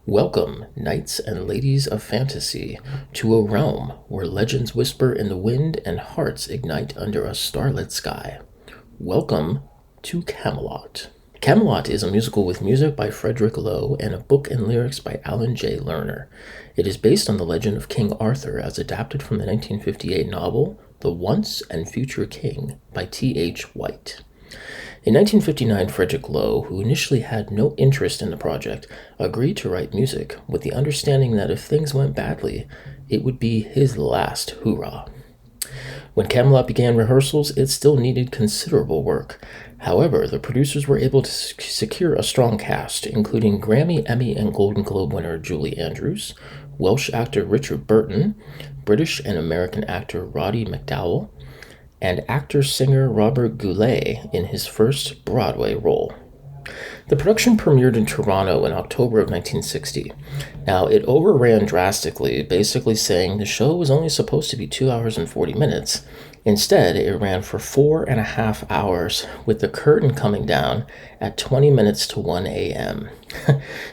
Welcome, knights and ladies of fantasy, to a realm where legends whisper in the wind and hearts ignite under a starlit sky. Welcome to Camelot. Camelot is a musical with music by Frederick Loewe and a book and lyrics by Alan J. Lerner. It is based on the legend of King Arthur as adapted from the 1958 novel The Once and Future King by T.H. White. In 1959, Frederick Loewe, who initially had no interest in the project, agreed to write music with the understanding that if things went badly, it would be his last hurrah. When Camelot began rehearsals, it still needed considerable work. However, the producers were able to secure a strong cast, including Grammy, Emmy, and Golden Globe winner Julie Andrews, Welsh actor Richard Burton, British and American actor Roddy McDowall, and actor-singer Robert Goulet in his first Broadway role. The production premiered in Toronto in October of 1960. Now, it overran drastically, basically saying the show was only supposed to be 2 hours and 40 minutes. Instead, it ran for 4.5 hours, with the curtain coming down at 20 minutes to 1 a.m.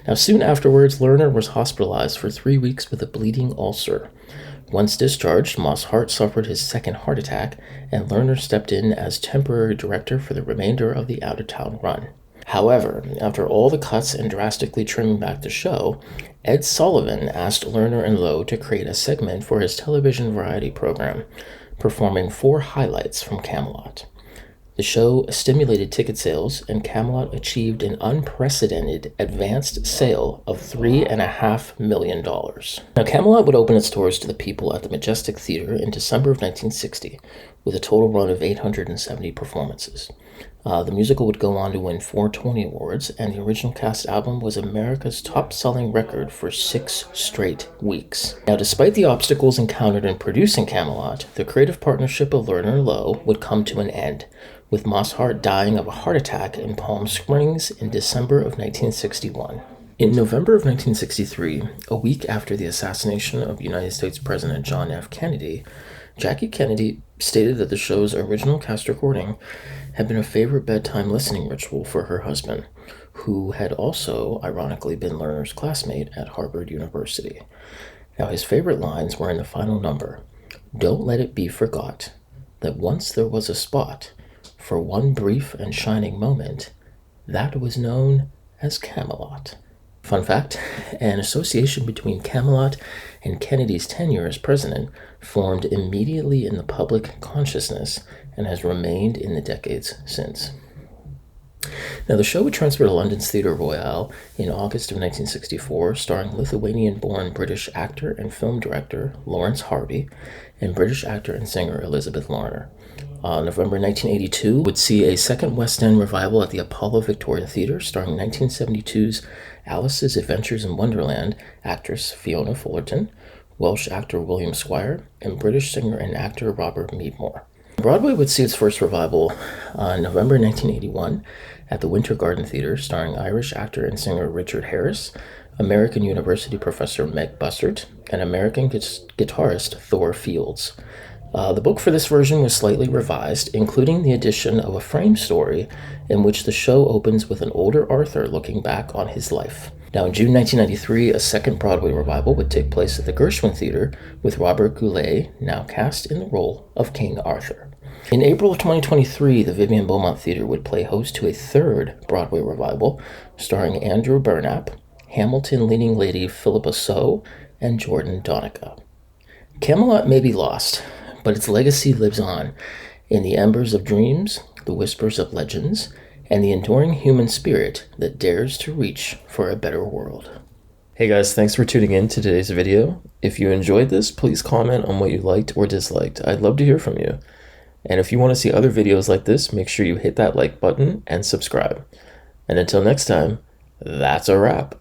Now, soon afterwards, Lerner was hospitalized for 3 weeks with a bleeding ulcer. Once discharged, Moss Hart suffered his second heart attack, and Lerner stepped in as temporary director for the remainder of the out-of-town run. However, after all the cuts and drastically trimming back the show, Ed Sullivan asked Lerner and Loewe to create a segment for his television variety program, performing 4 highlights from Camelot. The show stimulated ticket sales, and Camelot achieved an unprecedented advanced sale of $3.5 million. Now, Camelot would open its doors to the people at the Majestic Theater in December of 1960, with a total run of 870 performances. The musical would go on to win 4 Tony Awards, and the original cast album was America's top-selling record for 6 straight weeks. Now, despite the obstacles encountered in producing Camelot, the creative partnership of Lerner and Loewe would come to an end, with Moss Hart dying of a heart attack in Palm Springs in December of 1961. In November of 1963, a week after the assassination of United States President John F. Kennedy, Jackie Kennedy stated that the show's original cast recording had been a favorite bedtime listening ritual for her husband, who had also, ironically, been Lerner's classmate at Harvard University. Now, his favorite lines were in the final number: "Don't let it be forgot that once there was a spot, for one brief and shining moment, that was known as Camelot." Fun fact, an association between Camelot and Kennedy's tenure as president formed immediately in the public consciousness and has remained in the decades since. Now, the show would transfer to London's Theatre Royal in August of 1964, starring Lithuanian-born British actor and film director Lawrence Harvey and British actor and singer Elizabeth Larner. November 1982 would see a second West End revival at the Apollo Victoria Theatre, starring 1972's Alice's Adventures in Wonderland actress Fiona Fullerton, Welsh actor William Squire, and British singer and actor Robert Meadmore. Broadway would see its first revival on November 1981 at the Winter Garden Theatre, starring Irish actor and singer Richard Harris, American University professor Meg Bussert, and American guitarist Thor Fields. The book for this version was slightly revised, including the addition of a frame story in which the show opens with an older Arthur looking back on his life. Now, in June 1993, a second Broadway revival would take place at the Gershwin Theatre, with Robert Goulet now cast in the role of King Arthur. In April of 2023, the Vivian Beaumont Theatre would play host to a third Broadway revival, starring Andrew Burnap, Hamilton leading lady Philippa Soe, and Jordan Donica. Camelot may be lost, but its legacy lives on in the embers of dreams, the whispers of legends, and the enduring human spirit that dares to reach for a better world. Hey guys, thanks for tuning in to today's video. If you enjoyed this, please comment on what you liked or disliked. I'd love to hear from you. And if you want to see other videos like this, make sure you hit that like button and subscribe. And until next time, that's a wrap.